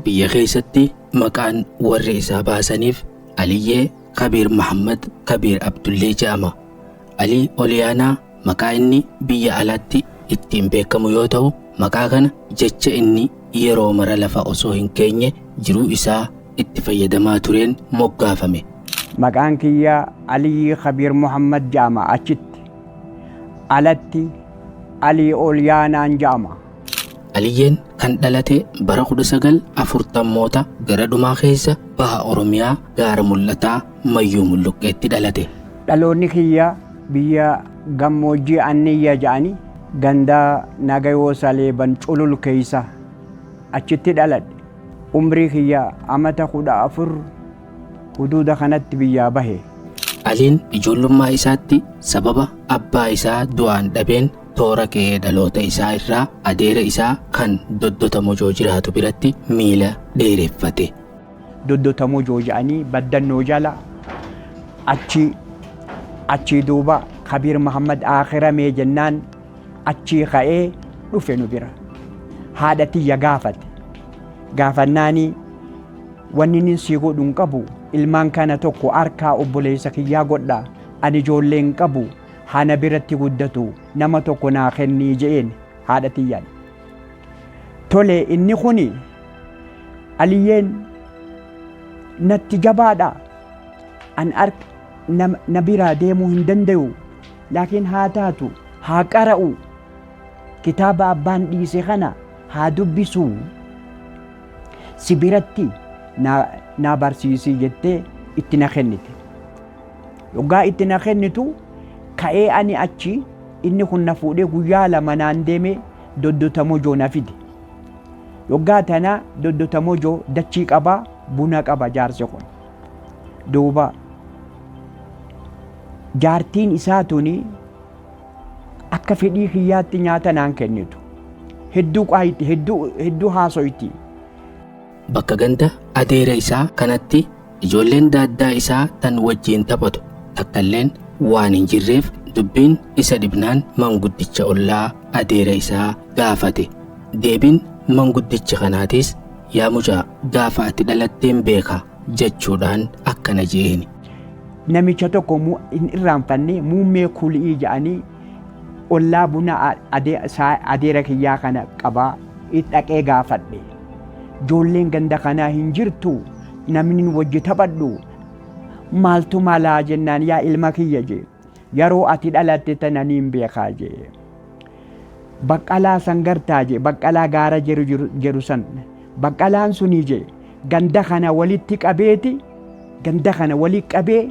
biyya keessatti maqaan warri isaa baasaniif Aliyyee Kabiir Muhammad Kabiir Abdullee jedhama. Alii Oliyaanaa maqaa inni biyya alaatti ittiin beekamu yoo ta'u, maqaa kana jecha inni yeroo mara lafa osoo hin keenye jiruu isaa itti fayyadamaa tureen moggaafame. Maqaan kiyya Alii Kabiir Muhammad jedhama. Achitti alatti Alii Oliyaanaan jedhama. Aliyyeen kan dhalate bara 1940moota gara dhumaa keessa baha Oromiyaa gaara mul'ataa Mayyuu Mulluqqeetti dhalate. Dhaloonni kiyya biyya gammoojjii Anniyya jedhani ganda Nagayoo Saleeban Culul keessa achitti dhaladhe. Umrii kiyya amata 14 huduuda kanatti biyyaa bahe. Aliin ijoollummaa isaatti sababa abbaa isaa du'aan dhabeen toora ka'ee dhaloota isaa irraa adeera isaa kan Doddota Mojoo jiraatu biratti miila dheereffate. Doddota Mojoo jedhanii baddannoo jala achi duuba Kabiir Muhammad akhiramee jennaan achi ka'ee dhufe nu bira. Haadha tiyya gaafate. Gaafannaani wanni nin sii godhuun qabu ilmaan kana tokko harkaa obboleessa kiyyaa godhaa ani ijoollee hin qabu hana biratti guddatu nama tokko naa kennii je'een haadha tiyyaan. Tole inni kuni Aliyyeen natti jabaadha an na biraa deemuu hin danda'u laakiin haa taatu haa qara'u kitaaba abbaan dhiise kana haa dubbisu si biratti naa barsiisii jettee itti na kennite. Yoggaa itti na kennitu ka'ee ani achi inni kun na fuudhee guyyaa lama naan deeme Doddota Mojoo na fide. Yoggaa tana Doddota Mojoo dachii qaba buna qaba jaarsi kun. Duuba jaartiin isaa tuni akka fedhii kiyyaatti nyaata naan kennitu. Hedduu haasoyti. Bakka ganda adeera isaa kanatti ijoolleen daaddaa isaa tan wajjiin taphatu takkalleen waan hin jirreef dubbiin isa dhibnaan manguddicha ollaa adeera isaa gaafate. Deebiin manguddicha kanaatis yaa mucaa gaafa ati dhalatteen beeka jechuudhaan akkana jeeni. Namicha tokko hin irraanfanne muummee kulii jedhanii ollaa buna adeera kiyyaa kana qabaa dhaqee gaafadhe. Ijoolleen ganda kanaa hin jirtu namni wajji taphadhu maaltu malaa jennaan yaa ilma kiyya jee yeroo ati dhalatte tana niin beekaa jee. Baqqalaa sangartaa jee baqqalaa gaara jiru san baqqalaan sunii jee ganda kana walitti qabeeti ganda kana walitti qabee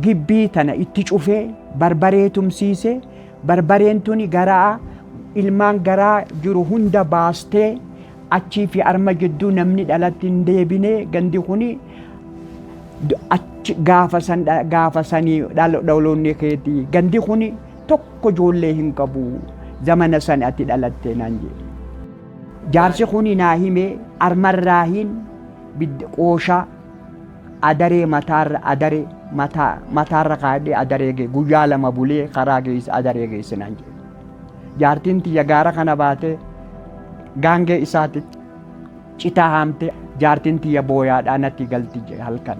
gibbii tana itti cufee barbaree tumsiisee barbareen tuni garaa ilmaan garaa jiru hunda baastee achii fi arma jidduu namni dhalatti hin deebine gandi kuni achi gaafa sanii dhaloonni keetii gandi kuni tokko ijoollee hin qabu zamana san ati dhalatte naan jedhe. Jaarsi kuni naa hime armarraahin qooshaa adaree mataarra kaadhee adaree guyyaa lama bulee karaa geessa adaree geesse naan jedhe. Jaartiin tiyya gaara kana baate gaangee isaatti citaa haamte jaartiin tiyya booyaadhaa natti galti halkan.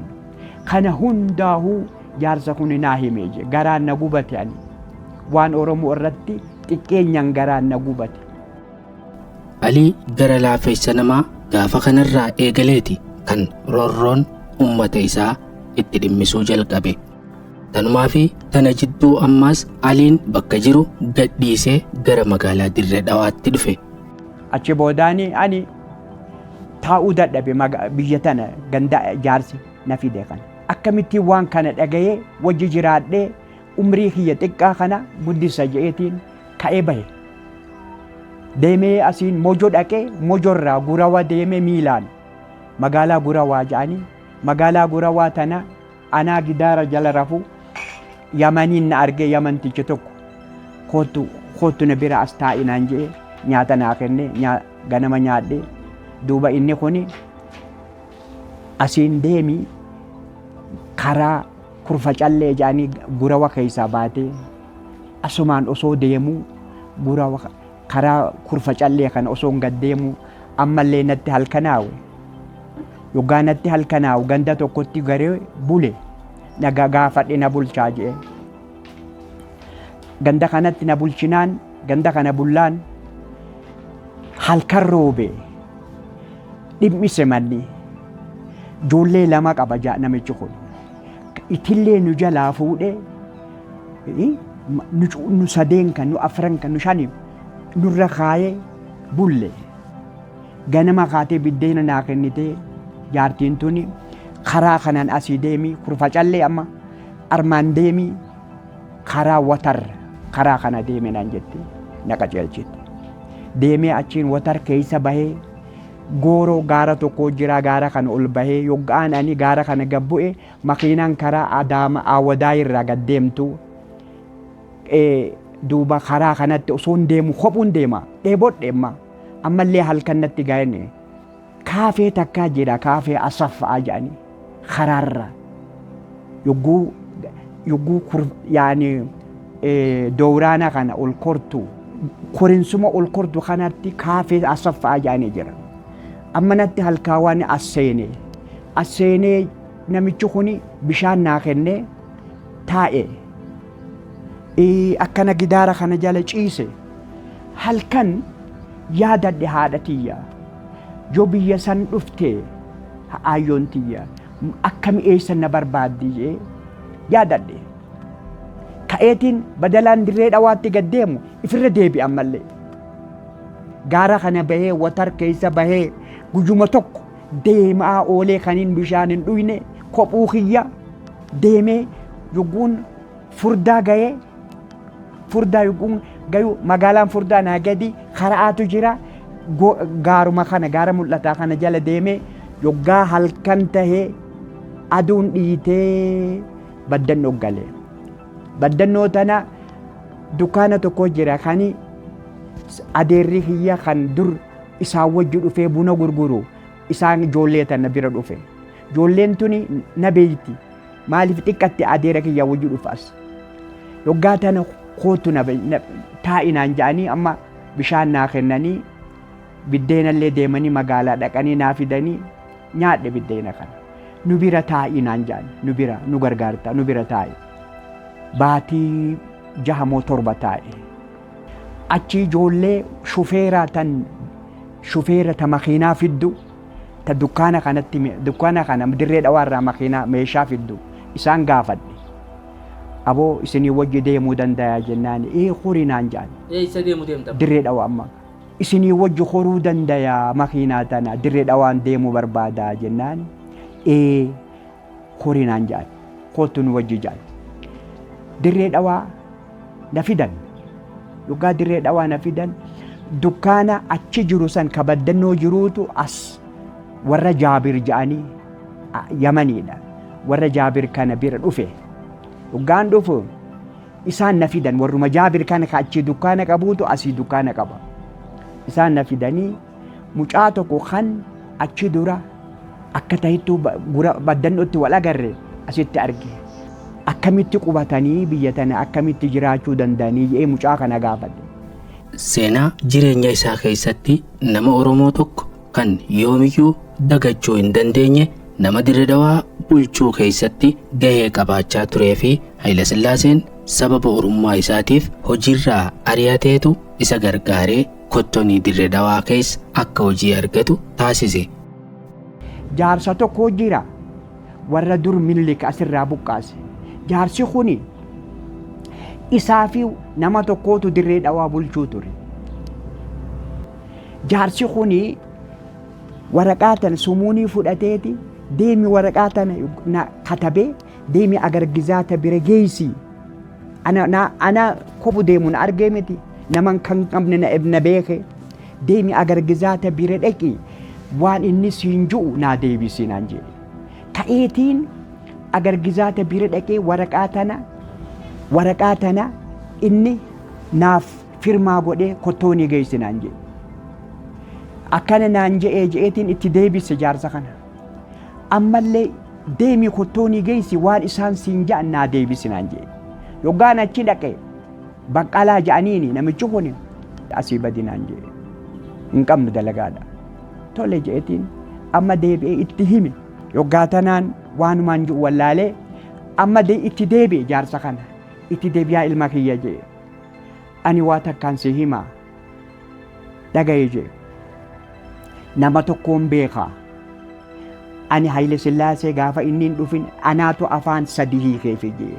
Kana hundaa'uu jaarsa kun naa himee je garaan na gubate ani waan Oromoo irratti xiqqeenyaan garaan na gubate. Alii gara laafeessa namaa gaafa kanarraa eegaleeti kan roorroon ummata isaa itti dhimmisuu jalqabe. Tanumaa fi tana jidduu ammaas Aliin bakka jiru gadhiisee gara magaalaa Dirree Dhawaatti dhufe. Achi boodaani ani taa'uu dadhabe biyya tana ganda jaarsi na fide kana. Akkamittiin waan kana dhagayee wajji jiraadhee umrii kiyya xiqqaa kana guddisa je'eetiin ka'ee bahe. Deemee asiin Mojoo dhaqee Mojoorraa Gurawaa deemee miilaan magaalaa Gurawaa jedhanii magaalaa Gurawaa tana anaa gidaara jala rafu Yamaniin na argee Yamantichi tokko kootu na bira as taa'ii naan jedhee nyaata naa kenne ganama nyaadhe duuba inni kuni asiin deemi karaa kurfa callee jedhanii Gurawaa keessaa baatee asumaan osoo deemuu Gurawaa karaa kurfa callee kana osoo gad deemuu ammallee natti halkanaawe yoggaanatti halkanaa ganda tokkotti garee bule na gaafadhe na bulchaa jee ganda kanatti na bulchinaan ganda kana bullaan halkan roobe dhimmise manni ijoollee lama qaba namichi kun itillee nu jalaa fuudhe nu sadeen kan nu afran kan nu shani nurra kaayee bulle ganama kaatee biddeena naa kennitee jaartiin tuni karaa kanaan asii deemii kurfa callee amma armaan deemii karaa watar karaa kana deeme naan jette na qajeelchite deemee achiin watar keessa bahee gooroo gaara tokko jira gaara kana ol bahee yoggaan ani gaara kana gabbu'e makiinaan karaa Adaama Awadaa irraa gad deemtu duuba karaa kanatti osoon deemu kophuun deema dheebodheemma ammallee halkan natti gaa'enne kaafee takkaa jira kaafee asaffa'aa jedhanii karaarra yogguu yaani dowraana kana ol kortu korinsuma ol kortu kanatti kaafee asaffa'aa jedhanii jira amma natti halkaawwan asseenee namichi kuni bishaan naa kennee taa'e akkana gidaara kana jala ciise halkan yaadadhe haadha tiyya yoo biyya san dhufte ayyoon tiyya akkami eessa na barbaaddi jee yaadadhe ka'eetiin badalaan dirree dhawaatti gad deemu ifirra deebi'an mallee gaara kana bahee watar keessa bahee guyuma tokko deemaa oolee kaniin bishaan hin dhuyne kophuu kiyya deemee yogguun furdaa ga'ee furdaa yogguun gayu magaalaan furdaa naa gadi karaatu jira gaaruma kana gaara mul'ataa kana jala deemee yoggaa halkan tahee aduun dhiitee baddannoo galee baddannoo tana dukkaana tokko jira kani adeerri kiyya kan dur isaan wajji dhufee buna gurguru isaan ijoollee tana bira dhufe ijoolleen tuni na beeyti maaliif xiqqatti adeera kiyya wajji dhufas yoggaa tana kootu na taa'inaan jedhanii amma bishaan naa kennanii biddeenallee deemanii magaalaa dhaqanii naa fidanii nyaadhe biddeena kana nu bira taa'inaan jedhanii nu bira nu gargaarta nu bira taa'e baatii 6 moo 7 taa'e achi ijoollee shufeera ta makiinaa fiddu ta dukkaana kana dirree dhawaarraa makiinaa meeshaa fiddu isaan gaafadhe aboo isinii wajji deemuu dandayaa jennaan horinaan jedhan isa deemuu deemta dirree dhawaa amma isinii wajji horuu dandayaa makiinaa tana dirree dhawaan deemuu barbaadaa jennaan horinaan jedhan kootu nu wajji jedhan dirree dhawaa na fidan yoggaa dirree dhawaa na fidan dukkaana achi jiru san kabaddannoo jiruutu as warra Jaabir jedhanii Yamaniidha warra Jaabir kana bira dhufe yoggaan dhufu isaan na fidan warruma Jaabir kana achi dukkaana qabuutu asii dukkaana qaba isaan na fidanii mucaa tokko kan achi dura akka tahittuu baddannootti wal agarre asitti arge akkamitti qubatanii biyya tana akkamitti jiraachuu danda'anii jedhee mucaa kana gaafadhe. Seenaa jireenya isaa keessatti nama Oromoo tokko kan yoomiyyuu dagachuu hin dandeenye nama Dirree Dhawaa bulchuu keessatti gahee qabaachaa turee fi Haayile Sillaaseen sababa oromummaa isaatiif hojiirraa ari'ateetu isa gargaaree kottonii Dirree Dhawaa keessa akka hojii argatu taasise. Jaarsa tokko jira warra dur Minilik asirraa buqqaase. Jaarsi kuni isaa fi nama tokkootu Dirree Dhawaa bulchuu ture. Jaarsi kuni waraqaa tan sumuunii fudhateeti deemi waraqaa tana katabee deemi agargizaata bira geessi. Ana kobu deemuun argee miti naman kan qabne na beeke deemi agargizaata bira dhaqi waan inni siin ju'u naa deebisi naan jedhe. Ta'eetiin agargizaata bira dhaqee waraqaa tana inni naaf firmaa godhee kottoonii geessi naan jedhe. Akkana naan je'eetiin itti deebise jaarsa kana. Ammallee deemi kottoonii geessi waan isaan siin ja'an naa deebisi naan jedhe. Yoggaan achi dhaqe baqqalaa ja'aniini namichi kun asii badi naan jedhe. Hin qabnu dalagaadha. Tole je'eetiin amma deebi'ee itti hime yoggaa tanaan waanumaan jiru wallaalee amma itti deebi'e jaarsa kana itti deebi'aa ilma kiyya jee ani waa takkaan si himaa dhagaye jee nama tokkoon beekaa ani Haile Sillaasee gaafa inni hin dhufin anaatu afaan sadii hiikeef jee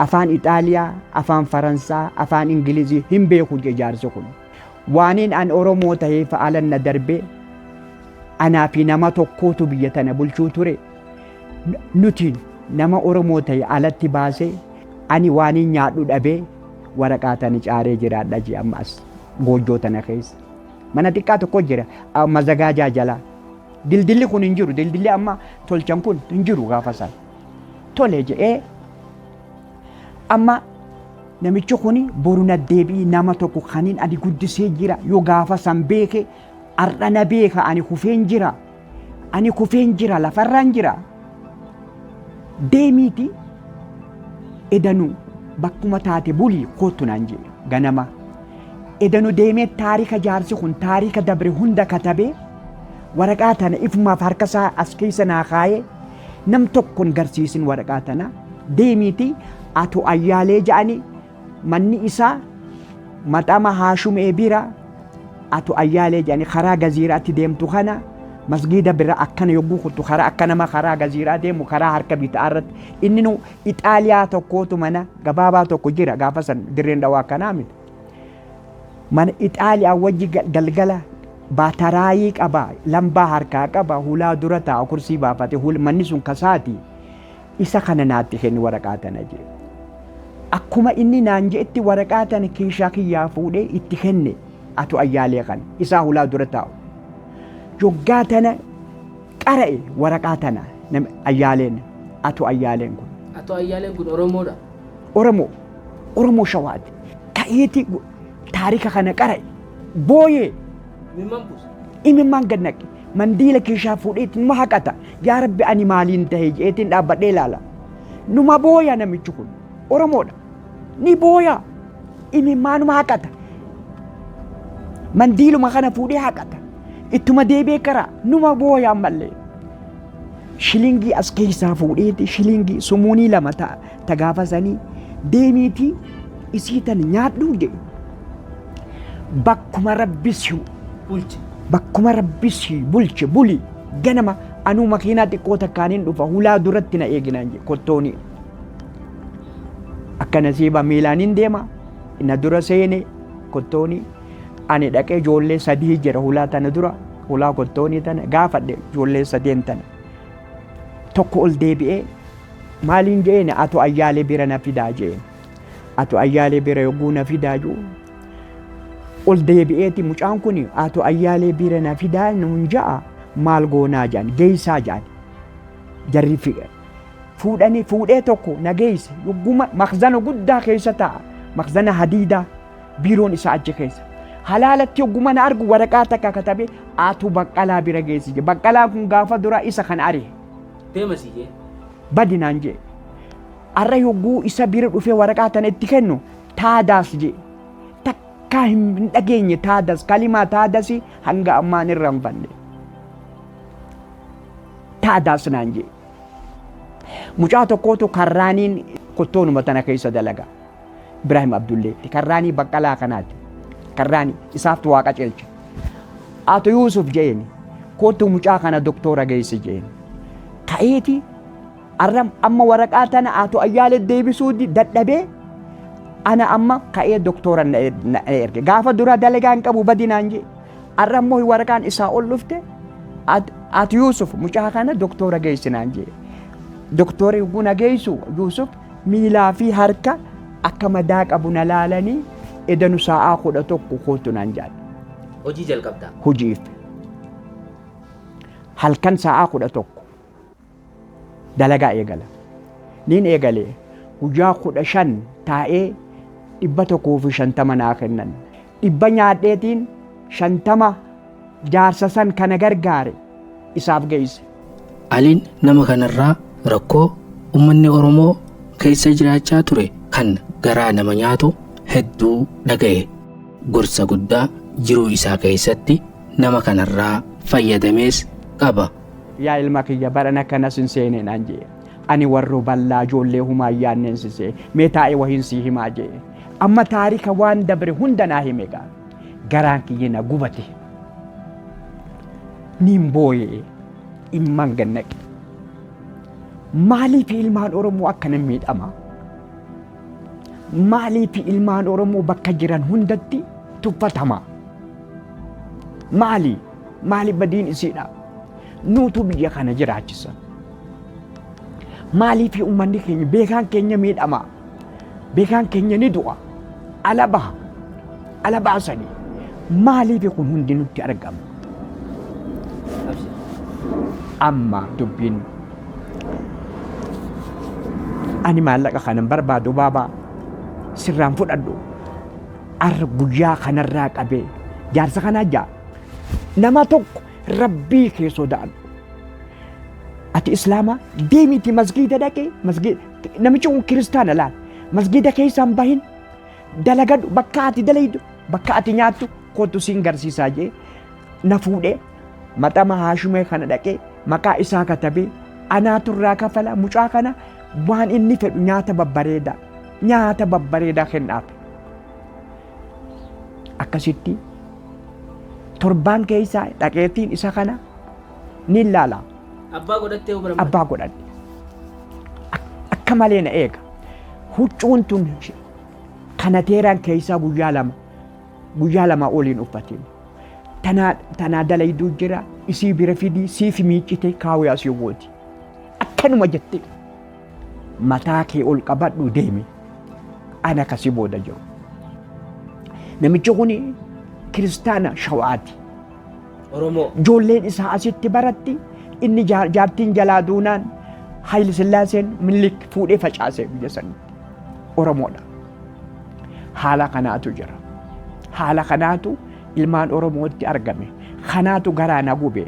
afaan Itaaliyaa afaan Faransaa afaan Ingilizii hin beeku jee jaarsi kun waaniin an Oromoo ta'eef alanna darbee anaa fi nama tokkootu biyya tana bulchuu ture nuti nama Oromoo ta'e alatti baasee ani waaniin nyaadhu dhabee waraqaa tana caaree jiraadha jee ammas goojjoo tana keessa mana xiqqaa tokko jira mazagaajaa jalaa dildilli kun hin jiru dildilli amma tolchan kun hin jiru gaafa san tole jedhee amma namichi kun boru na deebi'i nama tokko kaniin ani guddisee jira yoo gaafa san beeke har'a na beeka ani kufeen jira lafarraan jira deemiiti edanu bakkuma taate bulii kootu naan jee ganama edanu deemee taarika jaarsi kun taarika dabre hunda katabee waraqaa tana ifumaaf harka isaa as keessa naa kaayee nam tokkon garsiisin waraqaa tana deemiiti atu ayyaalee ja'ani manni isaa maxama haashumee bira atu ayyaalee ja'ani karaa gaziiraatti deemtu kana masgiida bira akkana yogguu kuttu karaa akkanama karaa gaziiraa deemu karaa harka bitaa irratti inni nu Itaaliyaa tokkootu mana gabaabaa tokko jira gaafa san dirreen dhawaa akkanaa miti mana Itaaliyaa wajji galgala baataraayii qaba lambaa harkaa qaba hulaa dura taa'a kursii baafate manni sun kasaati isa kana naatti kenni waraqaa tana jee akkuma inni naan jeetti waraqaa tana keeshaa kiyyaa fuudhee itti kenne atu ayyaalee kan isaa hulaa dura taa'u yoggaa tana qara'e waraqaa tana ayyaaleen atu ayyaaleen kun Oromoodha Oromoo shawaati ka'eeti taarika kana qara'e booyee imimmaan gannaqe mandiila keeshaa fuudheetti numa haqata yaa rabbi ani maaliin tahe jeetiin dhaabbadhee ilaala numa booya namichi kun Oromoodha ni booya imimmaanuma haqata mandiiluma kana fuudhee haqata ittuma deebee karaa numa booya ammallee shilingii as keessaa fuudheeti shilingii sumuunii lama ta gaafasanii deemiitii isii tan nyaadhuu jedhe bakkuma rabbisi bulche buli ganama anuu makiinaa xiqqoo takkaaniin dhufa hulaa duratti na eeginaan je kottooni akka nasiiba miilaaniin deema ina dura seene kottooni ani dhaqee ijoollee sadii jira hulaa tana dura hulaa kottooni tana gaafadhe ijoollee sadeen tana tokko ol deebi'ee maaliin jeene atu ayyaalee bira na fidaa jeene atu ayyaalee bira yogguu na fidaa juu ol deebi'eeti mucaan kun atu ayyaalee bira na fidaa nuun ja'a maal goonaa jaan geessaa jaan jarri fuudhee tokko na geesse yogguma makzana guddaa keessa ta'a makzana hadiidaa biiroon isaa achi keessa halaalatti yogguma na argu waraqaa takka katabe atu baqqalaa bira geessi je baqqalaa kun gaafa dura isa kan are deemasi je badinaan je arra yogguu isa bira dhufee waraqaa tana itti kennu taadaas je takkaa hin dhageenye taadas kalimaa taadasi hanga ammaan irra hin fanne taadaas naan je mucaa tokkootu karraaniin kottoonuma tana keessa dalaga Ibrahim Abdulleetti karraanii baqqalaa kanaati karraanii isaaftu waaqa celcha atu Yuusuf jeeni kootu mucaa kana doktora geessi jeeni ka'eeti arram amma waraqaa tana atu ayyaalee deebisuu dadhabee ana amma ka'ee doktora na erge gaafa dura dalagaan qabu badinaan je arrammoo waraqaan isaa ol dhufte atu Yuusuf mucaa kana doktora geessinaan je doktori guna geessu Yuusuf miilaa fi harka akka madaa qabu na laalanii edanu sa'aa 11 kootu naan jaal hojii jalqabdaa hojiif halkan sa'aa 11 dalagaa eegala niin eegalee guyyaa 15 taa'ee 150 naa kennan 100 nyaadheetiin 50 jaarsa san kana gargaare isaaf geesse. Aliin nama kanarraa rakkoo ummanni Oromoo keessa jiraachaa ture kan garaa nama nyaatu hedduu dhaga'e gorsa guddaa jiruu isaa keessatti nama kanarraa fayyadamees qaba yaa ilma kiyya barana kanas hin seeneen an jee ani warro ballaa ijoollee humaa yaanneen sisee mee taa'ee wahiin sii himaa jee amma taarika waan dabre hunda naa hime gaa garaan kiyya na gubate niin booyee imman gannaqe maaliif ilmaan Oromoo akkana miidhama maaliif ilmaan Oromoo bakka jiran hundatti tuffatama maali badiin isiidha nuutu biyya kana jiraachisa maaliif ummanni keenya beekaan keenya miidhama beekaan keenya ni du'a alabaa sanii maaliif kun hundi nutti argama amma dubbiin ani maallaqa kanan barbaadu baabaa sirraan fudhadhu arra guyyaa kanarraa qabee jaarsa kanaa jaa nama tokko rabbii kee sodaadhu ati islaama deemiti masgiida dhaqee namichi kun kiristaana laal masgiida keessaan bahin dalagadhu bakka ati dalaydu bakka ati nyaattu kootu siin garsiisaa jee na fuudhee maxama haashumee kana dhaqee maqaa isaa katabee anaaturraa kafala mucaa kana waan inni fedhu nyaata babbareedaa kennaaf akkasitti torbaan keessaa dhaqeetiin isa kana ni ilaala abbaa godhadhe akka malee na eega huccuun tun kanateeraan keessaa guyyaa lama oliin uffatiin tanaa dalayduu jira isii bira fidii siifi miiccite kaawee asii wooti akkanuma jette mataa kee ol qabadhu deemi ana kasi booda jiru namichi kun kiristaana shawaati Oromoo ijoolleen isaa asitti baratti inni jaartiin jalaa duunaan Hayil Sillaaseen Minilik fuudhee facaasee biyya sanitti Oromoodha haala kanaatu jira haala kanaatu ilmaan Oromootti argame kanaatu garaa na gube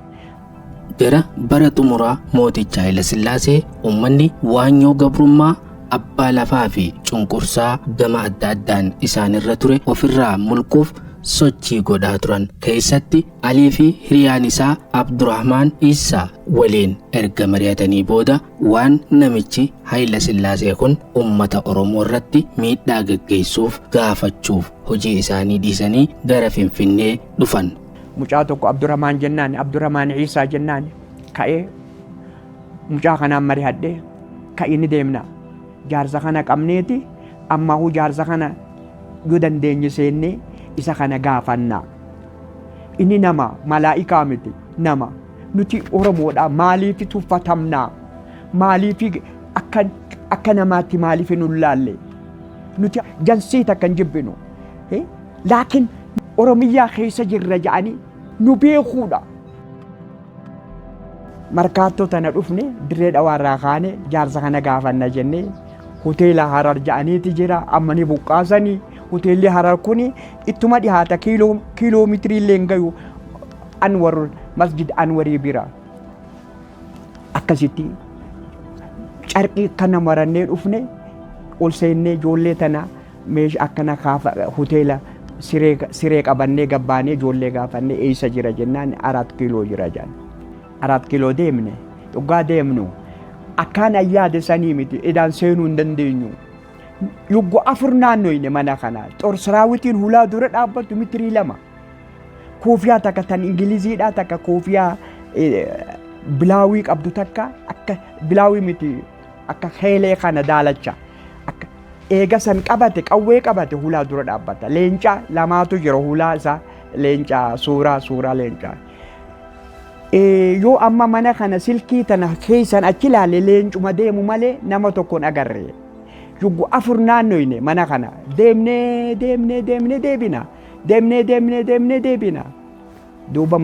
gara bara xumuraa mooticha Hayil Sillaasee ummanni waanyoo gabrummaa abbaa lafaa fi cunqursaa gama adda addaan isaanirra ture ofirraa mulquuf sochii godhaa turan keessatti Alii fi hiriyaan isaa Abdurrahmaan Isaa waliin erga mari'atanii booda waan namichi Hayil Sillaasee kun ummata Oromoo irratti miidhaa gaggeessuuf gaafachuuf hojii isaanii dhiisanii gara Finfinnee dhufan. Mucaa tokko Abdurrahmaan jennaan Abdurrahmaan Isaa jennaan ka'ee mucaa kanaan mari'adhee ka'ii ni deemna jaarsa kana qabneeti amma jaarsa kana yoo dandeenye seennee isa kana gaafannaa inni nama malaa'ikaa miti nama nuti Oromoodha maaliif tuffatamnaa maaliif akka namaatti maaliif nun laalle nuti jansii takka hin jibbinu laakiin Oromiyyaa keessa jirra ja'anii nu beekuudha markaattoo tana dhufne dirree dhawaarraa kaane jaarsa kana gaafanna jennee hoteela Harar ja'aniiti jira amma ni buqqaasanii hoteelli Harar kuni ittuma dhihaata kiiloomeetirii illee hin gayu masjid Anwarii bira akkasitti carqii kana marannee dhufne ol seennee ijoollee tana meeshaa akkana hoteela siree qabannee gabbaanee ijoollee gaafannee eessa jira jennaan 4 kiiloo jira jaan 4 kiiloo deemne dhugaa deemnu akkaan ayyaade sanii miti edaan seenuu hin dandeenyu yuggo 4 naannoyne mana kana xor saraawitiin hulaa dura dhaabbatu mitirii 2 koofiyaa takka tan ingiliziidhaa takka koofiyaa bilaawii qabdu takka akka bilaawii miti akka heelee kana daalacha akka eega san qabate qawwee qabate hulaa dura dhaabbata leenca lamaatu jira hulaa isaa leenca suuraa leenca yoo amma mana kana silkii tana keessan achi ilaale leencuma deemu malee nama tokkoon agarre yuggu 4 naannoyne mana kana deemnee deebina duuba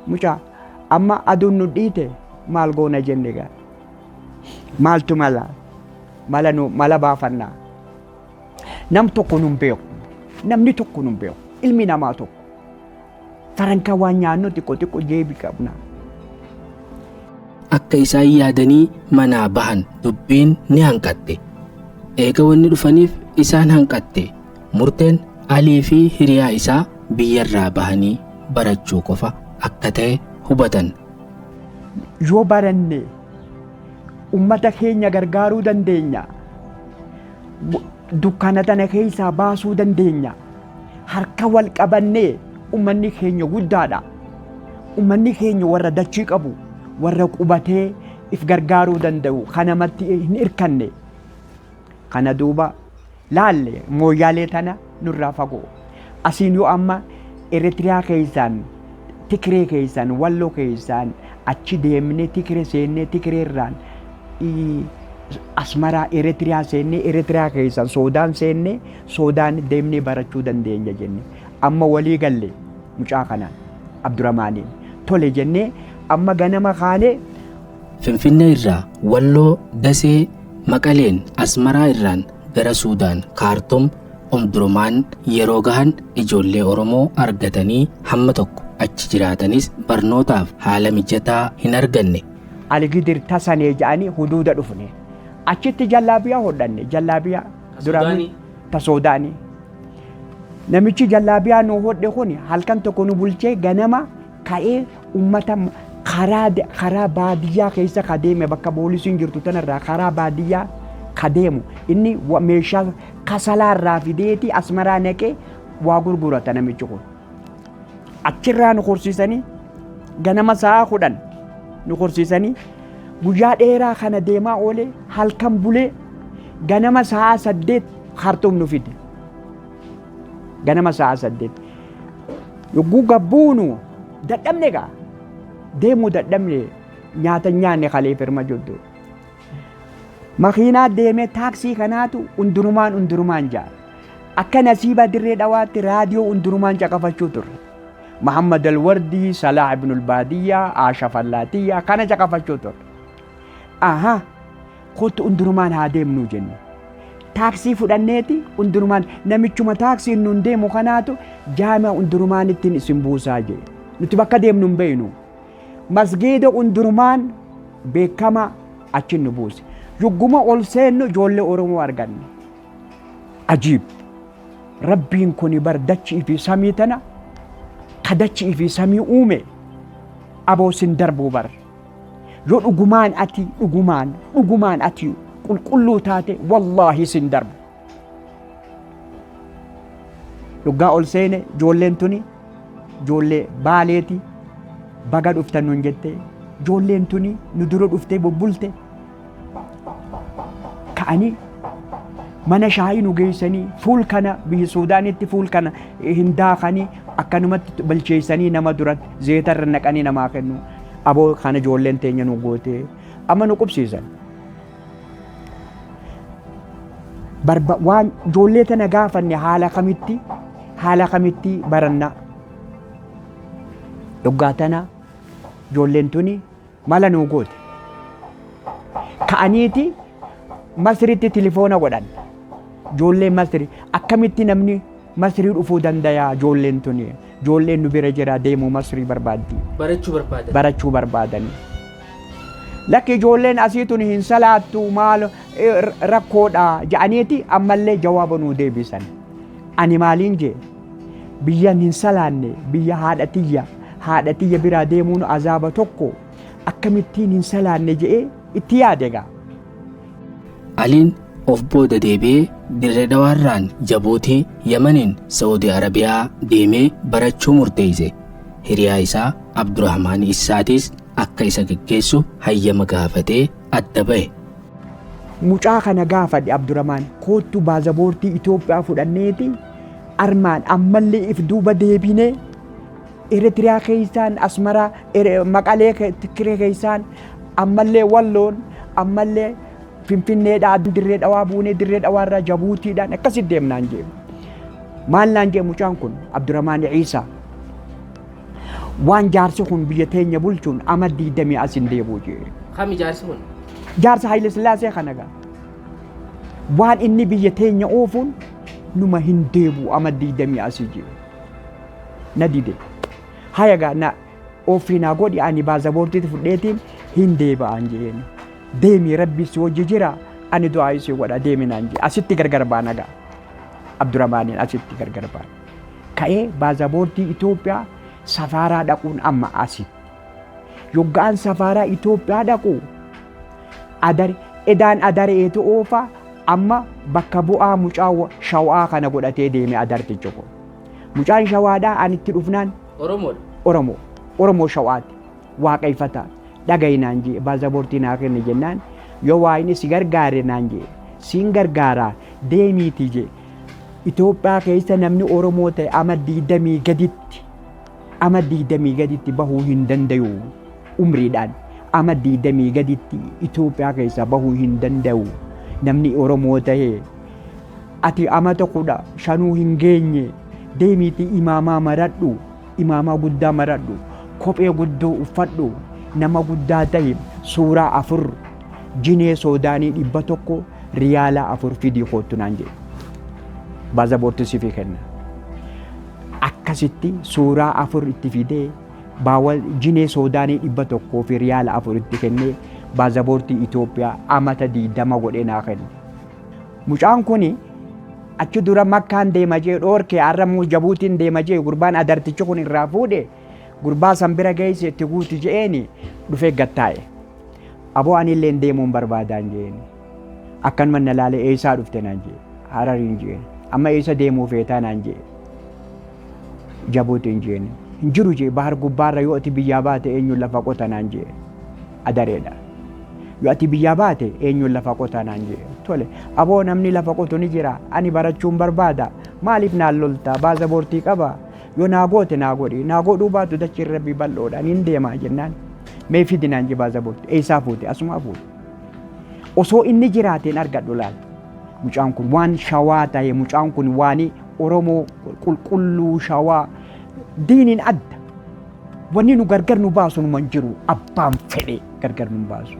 mucaa amma aduun nu dhiite maal goona jenne gaa maaltu mala baafannaa namni tokko nun beeku ilmi namaa tokko farankaa waan nyaannu xiqqoo jeebi qabna akka isaan yaadanii manaa bahan dubbiin ni hanqatte eega wanni dhufaniif isaan hanqatte murteen Alii fi hiriyaa isaa biyyarraa bahanii barachuu qofa akka ta'e hubatan yoo baranne ummata keenya gargaaruu dandeenya. Dukkana tana keessaa baasuu dandeenya. Harka wal qabannee ummanni keenya guddaadha. Ummanni keenya warra dachii qabu, warra qubatee if gargaaruu danda'u kanamatti hin irkanne. Kana duuba laalle mooyyaalee tana nurraa fagoo. Asiin yoo amma Eritiriyaa keessaan, Tigree keessaan, Walloo keessaan achi deemnee Tigree seennee Tigreerraan Asmaraa Eritiriyaa seennee Eritiriyaa keessaan Soodaan seennee Soodaan deemnee barachuu dandeenya jenne. Amma walii galle mucaa kanaan Abdurrahmaaniin tole jennee amma ganama kaanee Finfinnee irraa Walloo, Dasee, Maqaleen, Asmaraa irraan gara Suudaan, Kaartum, Omdurmaan yeroo gahan ijoollee Oromoo argatanii hamma tokko achi jiraatanis barnootaaf haala mijataa hin arganne. Algidir tasanee jedhanii huduuda dhufne. Achitti jallaabiyaa hodhanne. Jallaabiyaa duraanii ta Suudaanii. Namichi jallaabiyaa nu hodhe kun halkan tokko nu bulchee ganama ka'ee ummata karaa baadiyyaa keessa kadeeme bakka poolisiin jirtu tanarraa karaa baadiyyaa kadeemu inni meeshaa kasalaarraa fideeti Asmaraa naqee waa gurgurata namichi kun. Achirraa nu horsiisanii ganama sa'a 10 nu horsiisanii guyyaa dheeraa kana deemaa oolee halkan bulee ganama sa'a 8 Kaartum nu fide. Ganama sa'a 8 yogguu gabbuunu dadhabne gaa deemuu dadhabne nyaata nyaanne kalee firma joddu. Makiinaa deemee taaksii kanaatu undurumaan jaa. Akka nasiiba dirree dhawaatti raadiyoo undurumaan caqafachuu turre. Muhammad Alwardii, Salah ibn al-Baadiyyaa, Aasha Fallaatiyyaa kana caqafachuu turre. Aha kottu undurumaan haa deemnuu jenne. Taaksii fudhanneeti undurumaan namichuma taaksiin nun deemu kanaatu jaami'a undurumaan ittiin isin buusaa jee. Nuti bakka deemnu hin beeynu. Masgiida undurumaan beekama achin nu buuse. Yogguma ol seennu ijoollee Oromoo arganne. Ajiib. Rabbiin kun bar dachii fi samii tana ka dachii fi samii uume aboo sin darbuu bar. Yoo dhugumaan ati qulqulluu taate wallaahi sin darbu. Yoggaa ol seene ijoolleen tuni ijoollee baaleeti baga dhuftan nun jette ijoolleen tuni nu dura dhuftee bubbulte. Ka'anii mana shaayii nu geessanii fuul kana biyya Suudaanitti fuul kana hin daakanii akkanumatti balcheessanii nama duratti zeetarra naqanii namaa kennu. Aboo kana ijoolleen teenya nu goote amma nu qubsiisan. Waan ijoollee tana gaafanne haala kamitti baranna. Yoggaa tana ijoolleen tuni mala nu goote. Ka'aniiti Masriitti telefoona godhan. Ijoolleen Masrii akkamitti namni Masrii dhufuu danda'a ijoolleen tuni. Ijoolleen nu bira jira deemuu Masrii barbaaddi. Barachuu barbaadani. Lakki ijoolleen asii tuni hin salaattu maal rakkoodha jedhaniiti ammallee jawaaba nuu deebisan. Ani maaliin jee biyyan hin salaanne biyya haadha tiyya biraa deemuun azaaba tokko akkamittiin hin salaanne jedhee itti yaadegaa. Aliin of booda deebi'ee dirree dhawaarraan Jabuutii, Yamaniin, Saudi Arabiyaa deemee barachuu murteesse. Hiriyaa isaa Abdurrahmaan Isaatis akka isa geggeessu hayyama gaafatee adda ba'e. Mucaa kana gaafadhe Abdurrahmaan koottu baasaboortii Itoophiyaa fudhanneeti armaan ammallee if duuba deebinee Eritiriyaa keessaan Asmaraa Maqalee Tigree keessaan ammallee Walloon ammallee Finfinneedhaa dirree dhawaa buunee dirree dhawaarraa Jabuutiidhaan akkasitti deemnaan jee. Maal naan jee mucaan kun Abdurrahmaan Iisaa. Waan jaarsi kun biyya teenya bulchuun ama 20 asin deebuu jee. Kami jaarsi kun? Jaarsa Haile Sillaasee kana gaa. Waan inni biyya teenya oofuun numa hin deebuu ama 20 asii jee. Na dide. Haya gaa na ofiinaa godhi ani baasaboortiitti fudheetiin hin deeba'an jeen. Deemi rabbi si wajji jira ani du'aa isii godha deemi naan jee. Asitti gargar baana gaa. Abdurrahmaaniin asitti gargar baana. Ka'ee baasaboortii Itoophiyaa safaaraa dhaquun amma asitti. yoggaan safaaraa Itoophiyaa dhaqu edaan adareetu oofa amma bakka bu'aa mucaa shawaa kana godhatee deeme adartichi kun. Mucaan shawaadhaa ani itti dhufnaan Oromoo shawaati waaqeffata dhagayinaan jee baasaboortii naa kenne jennaan yoo waa inni si gargaare naan jee siin gargaaraa deemiitii jee Itoophiyaa keessa namni Oromoo ta'e ama 20 gaditti bahuu hin dandayu umriidhaan ama 20 gaditti Itoophiyaa keessa bahuu hin danda'u namni Oromoo ta'e ati amata 15 hin geenye deemiitii imaamaa maradhu imaamaa guddaa maradhu kophee guddoo uffadhu nama guddaa ta'e suuraa 4 jinee Suudaanii 100 riyaala 4 fidii kootu naan jedhe baasaboortii siif kenna akkasitti suuraa 4 itti fidee baawal jinee Suudaanii 100 fi riyaala 4 itti kennee baasaboortii Itoophiyaa amata 20 godhee naa kenne. Mucaan kuni achi dura Makkaan deema jee dhoorkee arramuu Jabuutiin deema jee gurbaan adartichi kun irraa fuudhe gurbaa san bira geesse itti guuti jeeni dhufee gattaa'e. Aboo ani illee deemuun barbaadaan jeeni akkanuma na laalee eessaa dhufte naan jee Harariin jeeni amma eessa deemuu feetaa naan jee Jabuutiin jeeni hin jiru jee bahar gubbaarra yoo ati biyyaa baate eenyuun lafa qota naan jee adareedha. Yoo ati biyyaa baate eenyuun lafa qota naan jee tole aboo namni lafa qotu ni jira ani barachuun barbaada maaliif naan loltaa baasaboortii qaba yoo naa goote naa godhi naa godhuu baatu dachii rabbii bal'oodhaan hin deemaa jennaan mee fidi naan jee baasaboortii eessaa fuute asumaa fuute osoo inni jiraateen argadhu laal mucaan kun waan shawaa ta'e mucaan kun waan Oromoo qulqulluu shawaa diiniin adda wanni nu gargar nu baasu numan jiru abbaan fedhe gargar nu baasu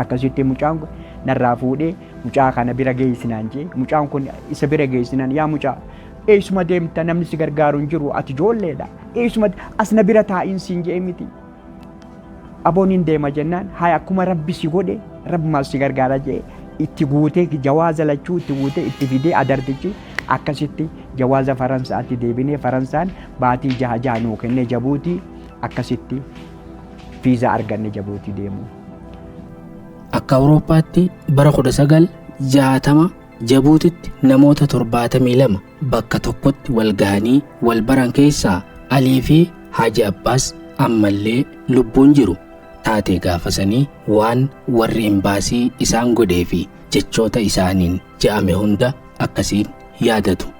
akkasitti mucaan kun narraa fuudhee mucaa kana bira geessinaan jee mucaan kun isa bira geessinaan yaa mucaa eessuma deemta namni si gargaaru hin jiru ati ijoolleedha eessuma as na bira taa'iin siin jee miti aboon hin deema jennaan haa akkuma rabbi si godhe rabbi si gargaara jee itti guutee jawaaza lachuu itti guutee itti fidee adartichi akkasitti jawaaza Faransaatti deebinee Faransaan baatii 6 nuu kennee Jabuutii akkasitti viizaa arganne Jabuutii deemu. Akka Awurooppaatti bara 1960 Jabuutitti namoota 72 bakka tokkotti wal gahanii wal baran keessaa Alii fi Haji Abbaas ammallee lubbuun jiru. Taatee gaafasanii waan warri imbaasii isaan godhee fi jechoota isaaniin je'ame hunda akkasiin yaadatu.